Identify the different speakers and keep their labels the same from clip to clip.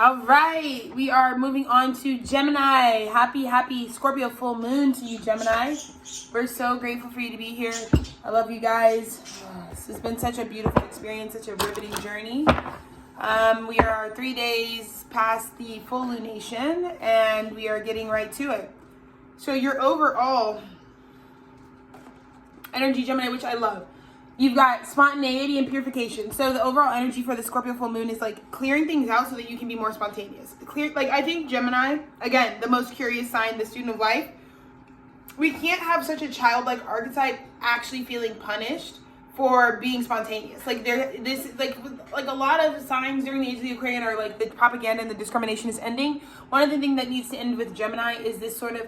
Speaker 1: All right, we are moving on to Gemini. Happy Scorpio full moon to you, Gemini. We're so grateful for you to be here. I love you guys. This has been such a beautiful experience, such a riveting journey. We are 3 days past the full lunation, and we are getting right to it. So your overall energy, Gemini, which I love. You've got spontaneity and purification. So the overall energy for the Scorpio full moon is like clearing things out so that you can be more spontaneous. I think Gemini, again, the most curious sign, the student of life. We can't have such a childlike archetype actually feeling punished for being spontaneous. Like a lot of signs during the age of the Aquarian are like the propaganda and the discrimination is ending. One of the things that needs to end with Gemini is this sort of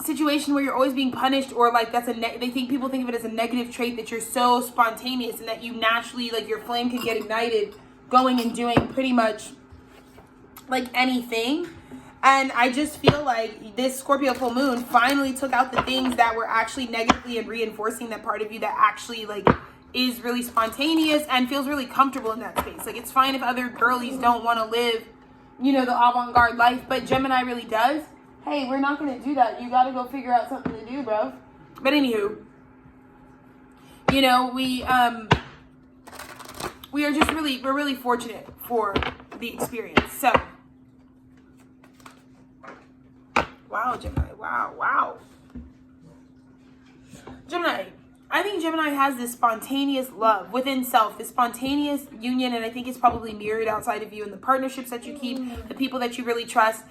Speaker 1: situation where you're always being punished, or like people think of it as a negative trait, that you're so spontaneous and that you naturally, like, your flame can get ignited going and doing pretty much like anything. And I just feel like this Scorpio full moon finally took out the things that were actually negatively and reinforcing that part of you that actually like is really spontaneous and feels really comfortable in that space. Like, it's fine if other girlies don't want to live, the avant-garde life, but Gemini really does. Hey, we're not going to do that. You got to go figure out something to do, bro. But anywho, we are just we're really fortunate for the experience. So, wow, Gemini. Wow. Gemini, I think Gemini has this spontaneous love within self, this spontaneous union, and I think it's probably mirrored outside of you in the partnerships that you keep, the people that you really trust.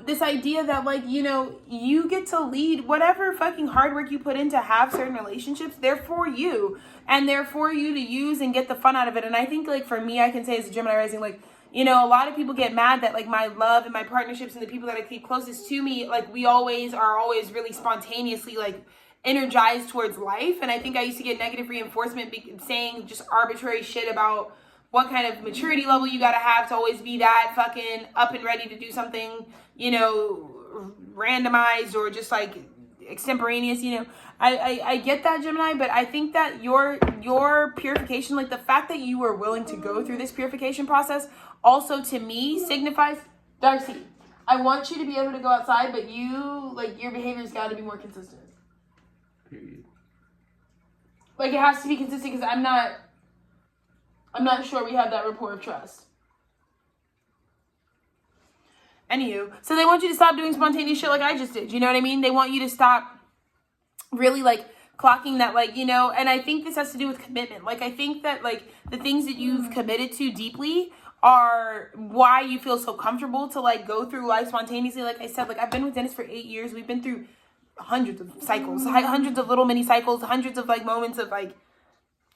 Speaker 1: This idea that, like, you get to lead whatever fucking hard work you put in to have certain relationships. They're for you, and they're for you to use and get the fun out of it. And I think, like, for me, I can say as a Gemini rising, like, a lot of people get mad that, like, my love and my partnerships and the people that I keep closest to me, like, we always really spontaneously, like, energized towards life. And I think I used to get negative reinforcement saying just arbitrary shit about what kind of maturity level you gotta have to always be that fucking up and ready to do something, randomized or just like extemporaneous. I get that, Gemini, but I think that your purification, like the fact that you were willing to go through this purification process, also to me signifies, Darcy, I want you to be able to go outside, but your behavior's got to be more consistent.
Speaker 2: Period.
Speaker 1: Like, it has to be consistent, because I'm not sure we have that rapport of trust. Anywho, so they want you to stop doing spontaneous shit like I just did. You know what I mean? They want you to stop really, like, clocking that, like, and I think this has to do with commitment. Like, I think that, like, the things that you've committed to deeply are why you feel so comfortable to, like, go through life spontaneously. Like I said, like, I've been with Dennis for 8 years. We've been through hundreds of cycles, hundreds of little mini cycles, hundreds of, like, moments of, like,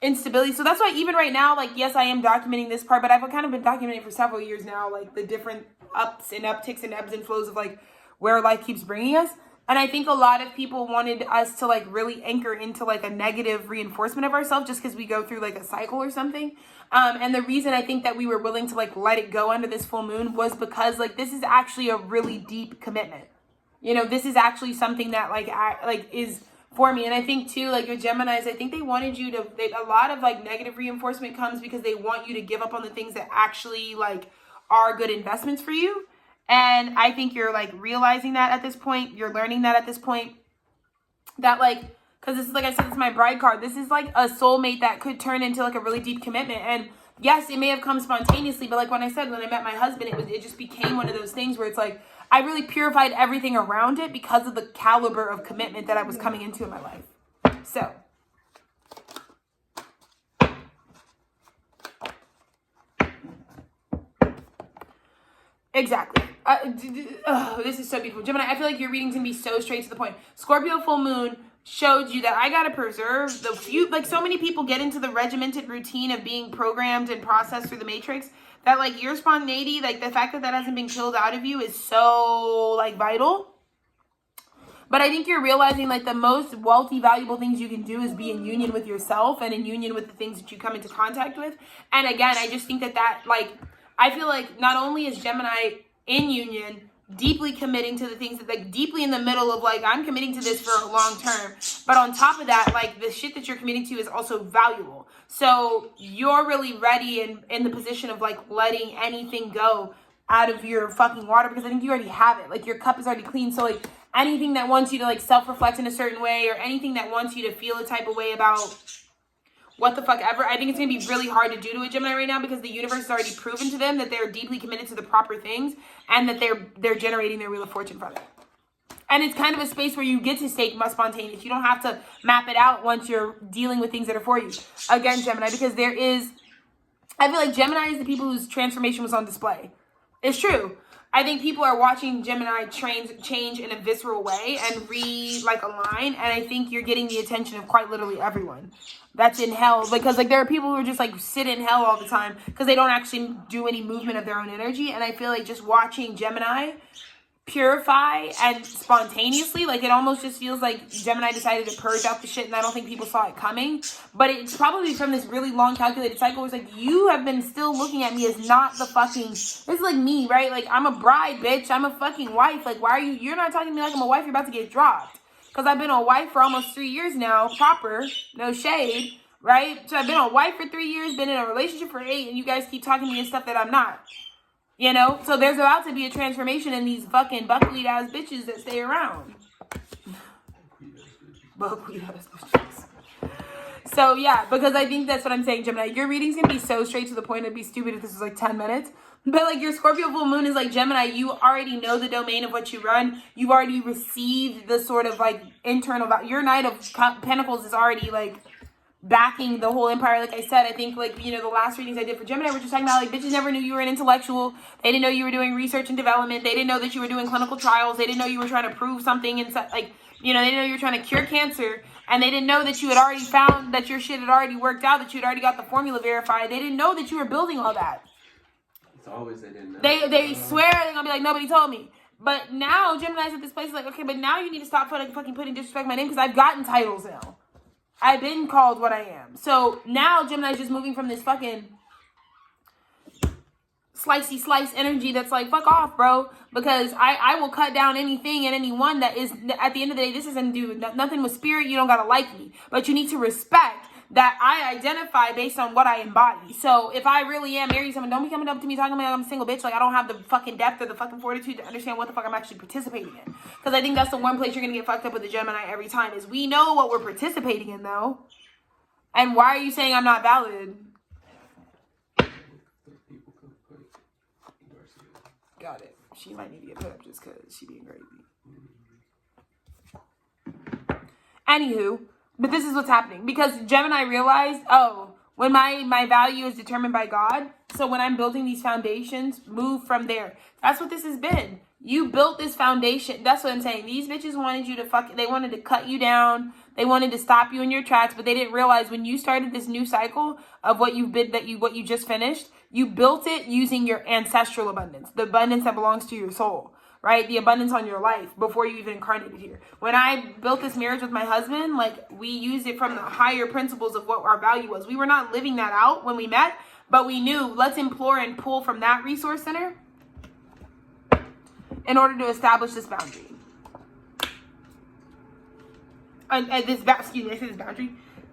Speaker 1: instability. So that's why even right now, like, yes, I am documenting this part, but I've kind of been documenting it for several years now, like the different ups and upticks and ebbs and flows of like where life keeps bringing us. And I think a lot of people wanted us to like really anchor into like a negative reinforcement of ourselves just because we go through like a cycle or something. And the reason I think that we were willing to like let it go under this full moon was because like this is actually a really deep commitment. This is actually something that is for me. And I think too, like with Geminis, I think they wanted you to, a lot of like negative reinforcement comes because they want you to give up on the things that actually like are good investments for you. And I think you're like realizing that at this point, you're learning that at this point, that like, cause this is, like I said, it's my bride card. This is like a soulmate that could turn into like a really deep commitment. And yes, it may have come spontaneously, but like when I said, when I met my husband, it just became one of those things where it's like, I really purified everything around it because of the caliber of commitment that I was coming into in my life. So, exactly. This is so beautiful. Gemini, I feel like your reading's gonna be so straight to the point. Scorpio full moon showed you that I gotta preserve the few, like so many people get into the regimented routine of being programmed and processed through the matrix, that like your spontaneity, like the fact that hasn't been killed out of you is so like vital. But I think you're realizing like the most wealthy, valuable things you can do is be in union with yourself and in union with the things that you come into contact with. And again, I just think that like, I feel like not only is Gemini in union, deeply committing to the things that like deeply in the middle of like, I'm committing to this for a long term, but on top of that, like the shit that you're committing to is also valuable. So you're really ready and in the position of like letting anything go out of your fucking water, because I think you already have it. Like, your cup is already clean. So, like, anything that wants you to, like, self-reflect in a certain way, or anything that wants you to feel a type of way about what the fuck ever, I think it's going to be really hard to do to a Gemini right now, because the universe has already proven to them that they're deeply committed to the proper things, and that they're generating their wheel of fortune from it. And it's kind of a space where you get to stay spontaneous. You don't have to map it out once you're dealing with things that are for you. Again, Gemini, because I feel like Gemini is the people whose transformation was on display. It's true. I think people are watching Gemini change in a visceral way and align. And I think you're getting the attention of quite literally everyone that's in hell. Because, like, there are people who are just, like, sit in hell all the time because they don't actually do any movement of their own energy. And I feel like just watching Gemini purify and spontaneously, like, it almost just feels like Gemini decided to purge out the shit, and I don't think people saw it coming. But it's probably from this really long calculated cycle where it's like, you have been still looking at me as not the fucking, it's like me, right? Like, I'm a bride, bitch. I'm a fucking wife. Like, why are you're not talking to me like I'm a wife, you're about to get dropped. Because I've been a wife for almost 3 years now, proper, no shade, right? So I've been a wife for 3 years, been in a relationship for 8, and you guys keep talking to me and stuff that I'm not. You know? So there's about to be a transformation in these fucking buckwheat ass bitches that stay around. Buckwheat ass bitches. So yeah, because I think that's what I'm saying, Gemini. Your reading's gonna be so straight to the point, it'd be stupid if this was like 10 minutes. But like, your Scorpio full moon is like, Gemini, you already know the domain of what you run. You've already received the sort of like internal, your Knight of Pentacles is already like backing the whole empire. Like I said, I think, like, you know, the last readings I did for Gemini, we're just talking about, like, bitches never knew you were an intellectual. They didn't know you were doing research and development. They didn't know that you were doing clinical trials. They didn't know you were trying to prove something and like, you know, they didn't know you were trying to cure cancer, and they didn't know that you had already found that your shit had already worked out, that you had already got the formula verified. They didn't know that you were building all that.
Speaker 2: It's always they didn't know.
Speaker 1: They swear they're gonna be like, nobody told me. But now Gemini's at this place like, okay, but now you need to stop fucking putting disrespect in my name, because I've gotten titles now. I've been called what I am. So now Gemini's just moving from this fucking slicey slice energy that's like, fuck off, bro. Because I will cut down anything and anyone that is, at the end of the day, this isn't do nothing with spirit. You don't gotta like me. But you need to respect that I identify based on what I embody. So if I really am married to someone, don't be coming up to me talking about I'm a single bitch. Like, I don't have the fucking depth or the fucking fortitude to understand what the fuck I'm actually participating in. Because I think that's the one place you're gonna get fucked up with the Gemini every time, is we know what we're participating in, though. And why are you saying I'm not valid? Got it. She might need to get put up just because she being crazy. Anywho, but this is what's happening, because Gemini realized, oh, when my value is determined by God, so when I'm building these foundations, move from there. That's what this has been. You built this foundation. That's what I'm saying. These bitches wanted you to they wanted to cut you down. They wanted to stop you in your tracks, but they didn't realize when you started this new cycle of what you just finished, you built it using your ancestral abundance, the abundance that belongs to your soul. Right? The abundance on your life before you even incarnated here. When I built this marriage with my husband, like, we used it from the higher principles of what our value was. We were not living that out when we met, but we knew, let's implore and pull from that resource center in order to establish this boundary.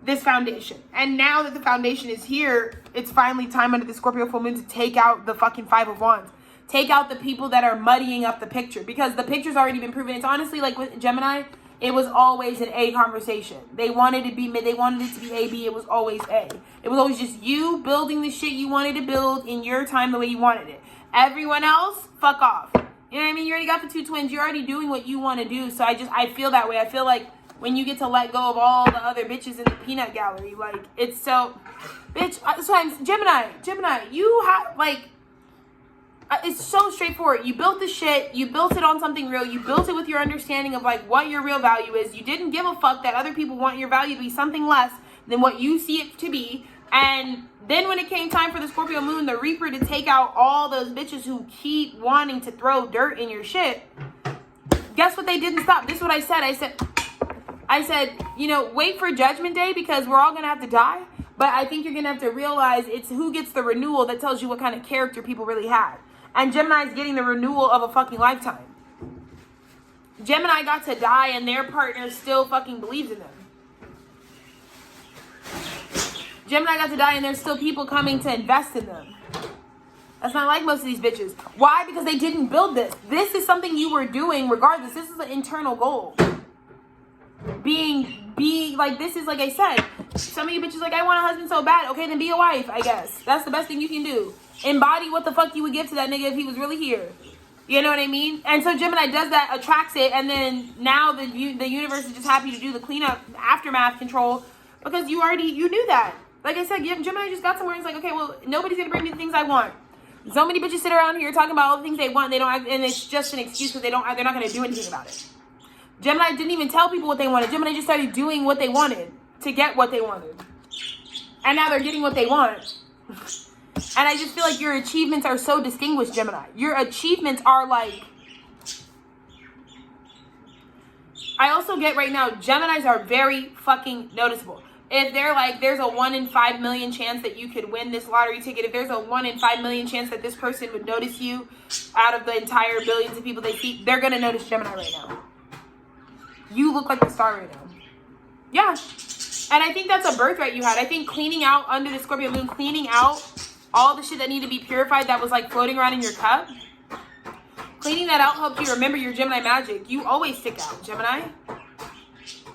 Speaker 1: This foundation. And now that the foundation is here, it's finally time under the Scorpio full moon to take out the fucking Five of Wands. Take out the people that are muddying up the picture, because the picture's already been proven. It's honestly like with Gemini, it was always an A conversation. They wanted it to be A, B. It was always A. It was always just you building the shit you wanted to build in your time the way you wanted it. Everyone else, fuck off. You know what I mean? You already got the two twins. You're already doing what you want to do. So I feel that way. I feel like when you get to let go of all the other bitches in the peanut gallery, like, it's so, bitch, sometimes Gemini, you have, like, it's so straightforward. You built the shit. You built it on something real. You built it with your understanding of, like, what your real value is. You didn't give a fuck that other people want your value to be something less than what you see it to be. And then when it came time for the Scorpio moon, the Reaper, to take out all those bitches who keep wanting to throw dirt in your shit, guess what they didn't stop? This is what I said. I said, you know, wait for Judgment Day, because we're all going to have to die. But I think you're going to have to realize it's who gets the renewal that tells you what kind of character people really have. And Gemini's getting the renewal of a fucking lifetime. Gemini got to die and their partner still fucking believes in them. Gemini got to die and there's still people coming to invest in them. That's not like most of these bitches. Why? Because they didn't build this. This is something you were doing regardless. This is an internal goal. Being like, this is like I said, some of you bitches like, I want a husband so bad. Okay, then be a wife, I guess. That's the best thing you can do. Embody what the fuck you would give to that nigga if he was really here. You know what I mean? And so Gemini does that, attracts it, and then now the universe is just happy to do the cleanup, aftermath control, because you knew that. Like I said, Gemini just got somewhere and it's like, okay, well, nobody's gonna bring me the things I want. So many bitches sit around here talking about all the things they want, and it's just an excuse because they're not gonna do anything about it. Gemini didn't even tell people what they wanted. Gemini just started doing what they wanted to get what they wanted. And now they're getting what they want. And I just feel like your achievements are so distinguished, Gemini. Your achievements are like... I also get right now, Geminis are very fucking noticeable. If they're like, there's a 1 in 5 million chance that you could win this lottery ticket. If there's a 1 in 5 million chance that this person would notice you out of the entire billions of people they see, they're going to notice Gemini right now. You look like the star right now. Yeah. And I think that's a birthright you had. I think cleaning out under the Scorpio moon, cleaning out all the shit that needed to be purified that was like floating around in your cup. Cleaning that out helped you remember your Gemini magic. You always stick out, Gemini.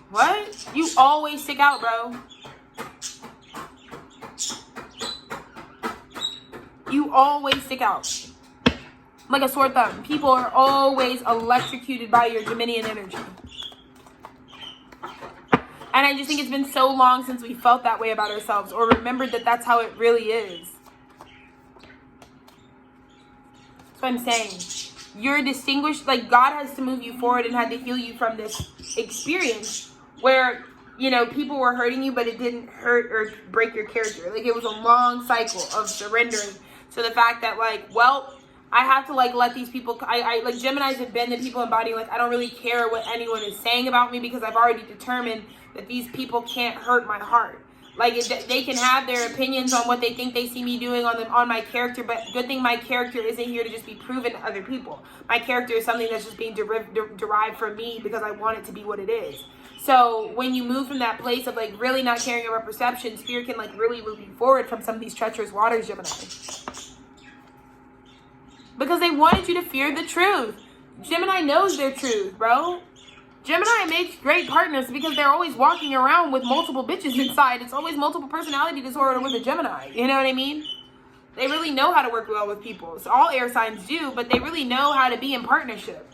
Speaker 1: What? You always stick out, bro. You always stick out. Like a sore thumb. People are always electrocuted by your Geminian energy. And I just think it's been so long since we felt that way about ourselves or remembered that that's how it really is. That's what I'm saying. You're distinguished, like God has to move you forward and had to heal you from this experience where, you know, people were hurting you, but it didn't hurt or break your character. Like it was a long cycle of surrendering to the fact that like, well, I have to like let these people, I like Geminis have been the people embodying like, I don't really care what anyone is saying about me because I've already determined that these people can't hurt my heart. Like they can have their opinions on what they think they see me doing on my character, but good thing my character isn't here to just be proven to other people. My character is something that's just being derived from me because I want it to be what it is. So when you move from that place of like really not caring about perception, Spirit can like really move you forward from some of these treacherous waters, Gemini. Because they wanted you to fear the truth. Gemini knows their truth, bro. Gemini makes great partners because they're always walking around with multiple bitches inside. It's always multiple personality disorder with a Gemini. You know what I mean? They really know how to work well with people. So all air signs do, but they really know how to be in partnership.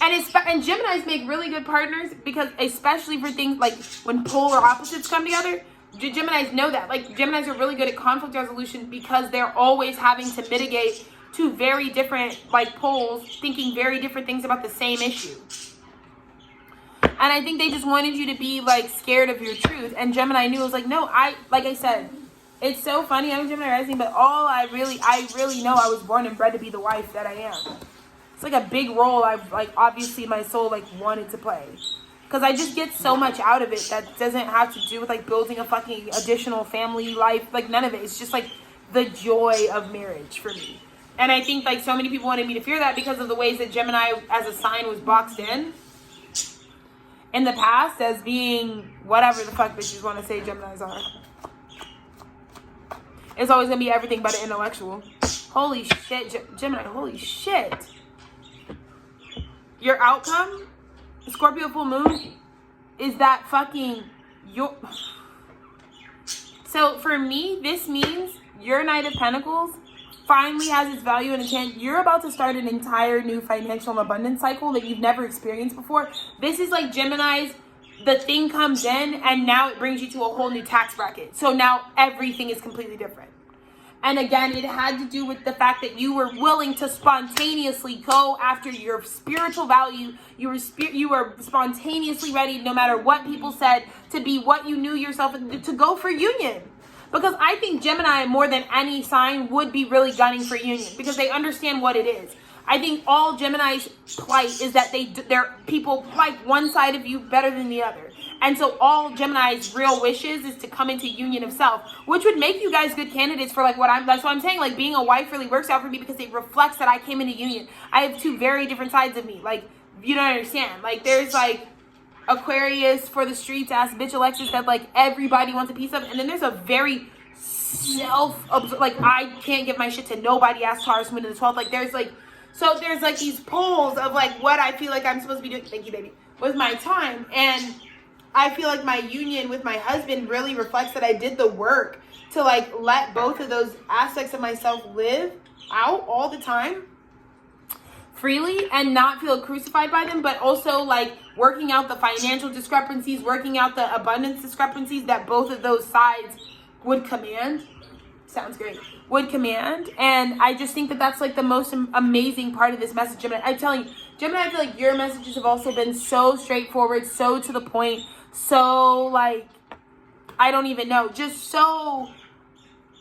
Speaker 1: And Geminis make really good partners because especially for things like when polar opposites come together, Geminis know that. Like Geminis are really good at conflict resolution because they're always having to mitigate two very different like poles thinking very different things about the same issue. And I think they just wanted you to be like scared of your truth. And Gemini knew, it was like, no, like I said, it's so funny. I'm Gemini rising, but I really know I was born and bred to be the wife that I am. It's like a big role I've like obviously my soul like wanted to play. Because I just get so much out of it that doesn't have to do with like building a fucking additional family life. Like none of it. It's just like the joy of marriage for me. And I think like so many people wanted me to fear that because of the ways that Gemini as a sign was boxed in the past as being whatever the fuck bitches want to say Geminis are. It's always going to be everything but an intellectual. Holy shit, Gemini, holy shit. Your outcome, Scorpio full moon, is that fucking your... So for me, this means your Knight of Pentacles finally has its value and intent. You're about to start an entire new financial abundance cycle that you've never experienced before. This is like Gemini's, the thing comes in and now it brings you to a whole new tax bracket. So now everything is completely different. And again, it had to do with the fact that you were willing to spontaneously go after your spiritual value. You were spontaneously ready, no matter what people said, to be what you knew yourself, to go for union. Because I think Gemini, more than any sign, would be really gunning for union because they understand what it is. I think all Gemini's plight is that they're people like one side of you better than the other. And so all Gemini's real wishes is to come into union of self, which would make you guys good candidates for like that's what I'm saying. Like being a wife really works out for me because it reflects that I came into union. I have two very different sides of me. Like you don't understand. Like there's like Aquarius for the streets ass bitch Alexis that like everybody wants a piece of, and then there's a very like I can't give my shit to nobody. Ask Taurus moon in the 12th. Like there's like these poles of like what I feel like I'm supposed to be doing. Thank you, baby. With my time, and I feel like my union with my husband really reflects that I did the work to like let both of those aspects of myself live out all the time freely and not feel crucified by them, but also like working out the financial discrepancies, working out the abundance discrepancies that both of those sides would command. Sounds great. Would command. And I just think that that's like the most amazing part of this message, Gemini. I'm telling you, Gemini, I feel like your messages have also been so straightforward, so to the point, so like, I don't even know, just so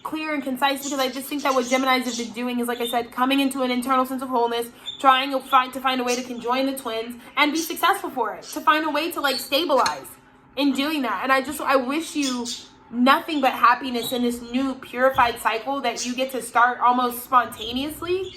Speaker 1: clear and concise, because I just think that what Geminis have been doing is, like I said, coming into an internal sense of wholeness, trying to find a way to conjoin the twins and be successful for it, to find a way to like stabilize in doing that. And I wish you nothing but happiness in this new purified cycle that you get to start almost spontaneously,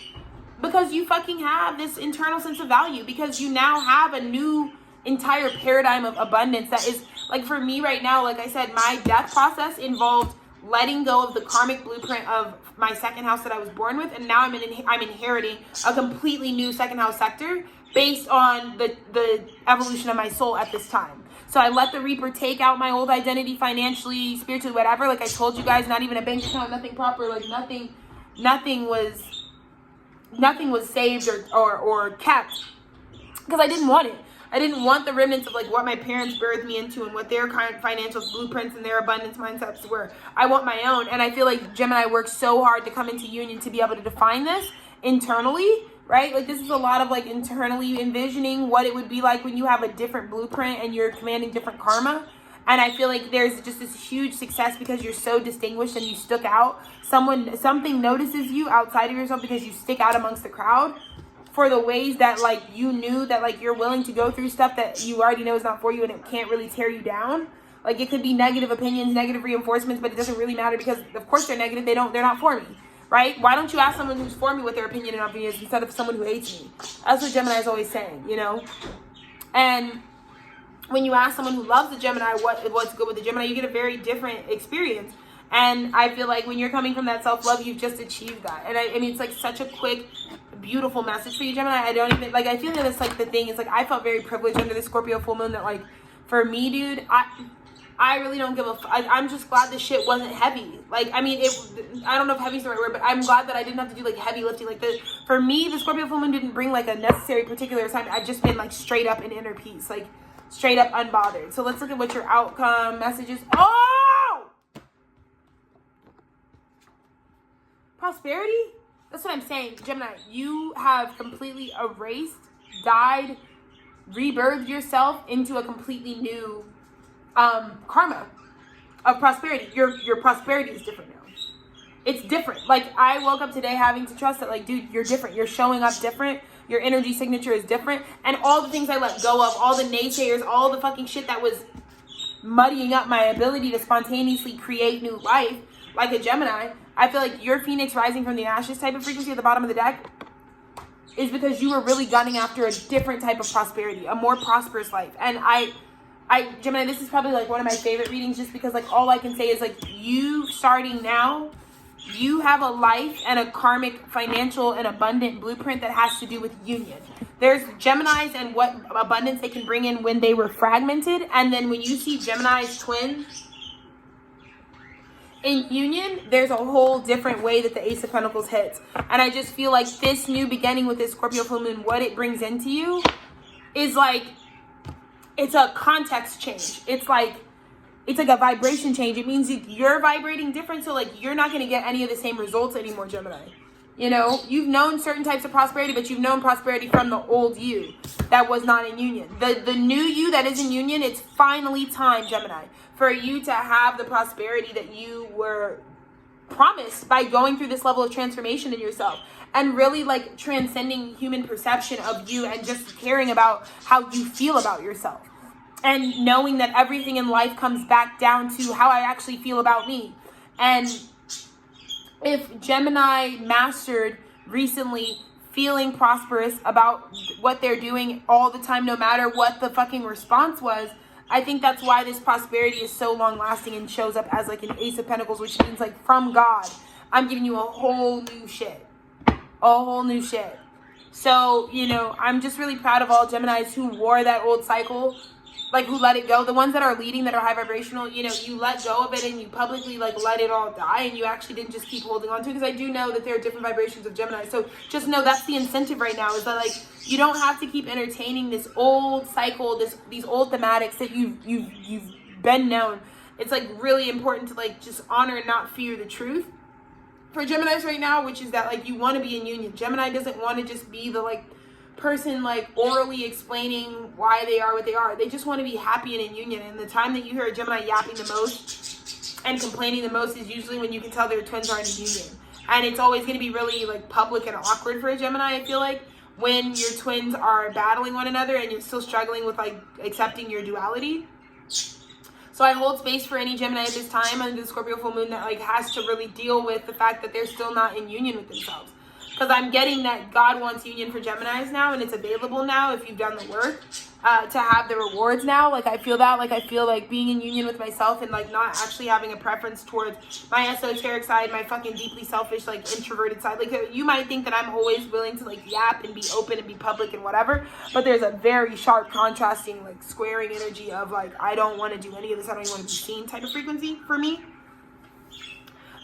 Speaker 1: because you fucking have this internal sense of value, because you now have a new entire paradigm of abundance that is like, for me right now, like I said, my death process involved letting go of the karmic blueprint of my second house that I was born with, and now I'm inheriting a completely new second house sector based on the evolution of my soul at this time. So I let the Reaper take out my old identity financially, spiritually, whatever. Like I told you guys, not even a bank account, nothing proper, like nothing was saved or kept, because I didn't want it. I didn't want the remnants of like what my parents birthed me into and what their kind of financial blueprints and their abundance mindsets were. I want my own. And I feel like Gemini works so hard to come into union to be able to define this internally, right? Like this is a lot of like internally envisioning what it would be like when you have a different blueprint and you're commanding different karma. And I feel like there's just this huge success because you're so distinguished and you stuck out. Something notices you outside of yourself because you stick out amongst the crowd for the ways that like you knew that like you're willing to go through stuff that you already know is not for you and it can't really tear you down. Like it could be negative opinions, negative reinforcements, but it doesn't really matter because of course they're negative. They're not for me, right? Why don't you ask someone who's for me what their opinion and opinion is instead of someone who hates me? That's what Gemini is always saying, you know? And when you ask someone who loves the Gemini what's good with the Gemini, you get a very different experience. And I feel like when you're coming from that self-love, you've just achieved that. And I mean, it's like such a quick, beautiful message for you, Gemini. I don't even, like, I feel that it's like the thing. It's like, I felt very privileged under the Scorpio full moon that, like, for me, dude, I really don't give a I'm just glad this shit wasn't heavy. Like, I mean, I don't know if heavy's the right word, but I'm glad that I didn't have to do, like, heavy lifting. Like, for me, the Scorpio full moon didn't bring, like, a necessary particular assignment. I've just been, like, straight up in inner peace. Like, straight up unbothered. So let's look at what your outcome message is. Oh! Prosperity? That's what I'm saying, Gemini. You have completely erased, died, rebirthed yourself into a completely new karma of prosperity. Your prosperity is different now. It's different. Like, I woke up today having to trust that, like, dude, you're different. You're showing up different. Your energy signature is different. And all the things I let go of, all the naysayers, all the fucking shit that was muddying up my ability to spontaneously create new life, like a Gemini, I feel like your Phoenix rising from the ashes type of frequency at the bottom of the deck is because you were really gunning after a different type of prosperity, a more prosperous life. And I Gemini, this is probably like one of my favorite readings just because like all I can say is like you starting now, you have a life and a karmic, financial, and abundant blueprint that has to do with union. There's Geminis and what abundance they can bring in when they were fragmented. And then when you see Gemini's twin in union, there's a whole different way that the Ace of Pentacles hits. And I just feel like this new beginning with this Scorpio full moon, what it brings into you is like, it's a context change. It's like a vibration change. It means you're vibrating different. So like, you're not going to get any of the same results anymore, Gemini. You know, you've known certain types of prosperity, but you've known prosperity from the old you that was not in union. The new you that is in union, it's finally time, Gemini, for you to have the prosperity that you were promised by going through this level of transformation in yourself and really like transcending human perception of you and just caring about how you feel about yourself and knowing that everything in life comes back down to how I actually feel about me. And if Gemini mastered recently feeling prosperous about what they're doing all the time, no matter what the fucking response was, I think that's why this prosperity is so long lasting and shows up as like an Ace of Pentacles, which means like from God, I'm giving you a whole new shit. A whole new shit. So, you know, I'm just really proud of all Geminis who wore that old cycle, like who let it go. The ones that are leading, that are high vibrational, you know, you let go of it and you publicly like let it all die, and you actually didn't just keep holding on to it, because I do know that there are different vibrations of Gemini. So just know that's the incentive right now, is that like you don't have to keep entertaining this old cycle, these old thematics that you've been known. It's like really important to like just honor and not fear the truth for Geminis right now, which is that like you want to be in union. Gemini doesn't want to just be the like person like orally explaining why they are what they are. They just want to be happy and in union. And the time that you hear a Gemini yapping the most and complaining the most is usually when you can tell their twins aren't in union. And it's always going to be really like public and awkward for a Gemini, I feel like, when your twins are battling one another and you're still struggling with like accepting your duality. So I hold space for any Gemini at this time under the Scorpio full moon that like has to really deal with the fact that they're still not in union with themselves. Because I'm getting that God wants union for Geminis now, and it's available now if you've done the work to have the rewards now. Like I feel that, like I feel like being in union with myself and like not actually having a preference towards my esoteric side, my fucking deeply selfish, like introverted side. Like you might think that I'm always willing to like yap and be open and be public and whatever, but there's a very sharp contrasting like squaring energy of like I don't want to do any of this, I don't even want to be seen type of frequency for me.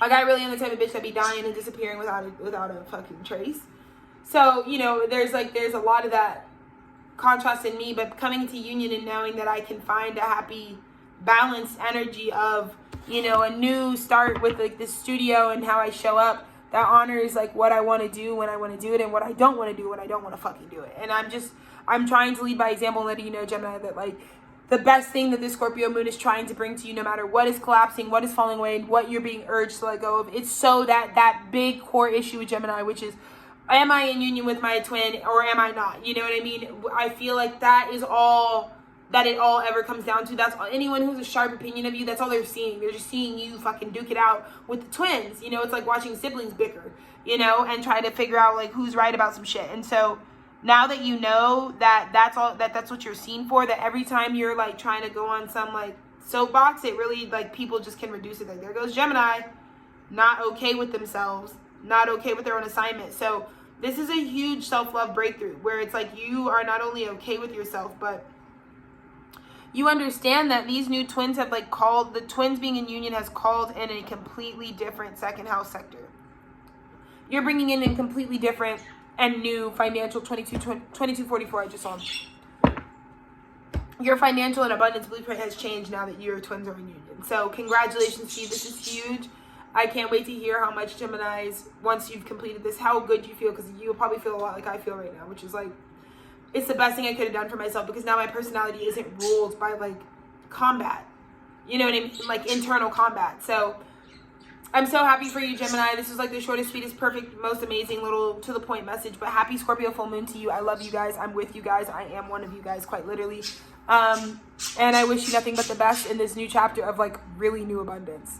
Speaker 1: Like I really am the type of bitch that be dying and disappearing without a fucking trace. So, you know, there's a lot of that contrast in me, but coming to union and knowing that I can find a happy, balanced energy of, you know, a new start with like this studio and how I show up that honors like what I want to do when I want to do it, and what I don't want to do when I don't want to fucking do it. And I'm trying to lead by example and letting you know, Gemini, that like the best thing that the Scorpio moon is trying to bring to you, no matter what is collapsing, what is falling away, and what you're being urged to let go of, it's so that big core issue with Gemini, which is, am I in union with my twin or am I not? You know what I mean? I feel like that is all that it all ever comes down to. That's all, anyone who's a sharp opinion of you, that's all they're seeing. They're just seeing you fucking duke it out with the twins. You know, it's like watching siblings bicker, you know, and try to figure out like who's right about some shit. And so now that you know that that's what you're seen for, that every time you're like trying to go on some like soapbox, it really like people just can reduce it. Like there goes Gemini, not okay with themselves, not okay with their own assignment. So this is a huge self-love breakthrough where it's like you are not only okay with yourself, but you understand that these new twins have like called, the twins being in union has called in a completely different second house sector. You're bringing in a completely different and new financial 2244 I just saw. Your financial and abundance blueprint has changed now that your twins are in union. So congratulations to you. This is huge. I can't wait to hear how much Geminis, once you've completed this, how good you feel, because you'll probably feel a lot like I feel right now, which is like, it's the best thing I could have done for myself, because now my personality isn't ruled by like combat. You know what I mean? Like internal combat. So I'm so happy for you, Gemini. This is like the shortest, sweetest, perfect, most amazing little to the point message. But happy Scorpio full moon to you. I love you guys. I'm with you guys. I am one of you guys, quite literally. And I wish you nothing but the best in this new chapter of like really new abundance.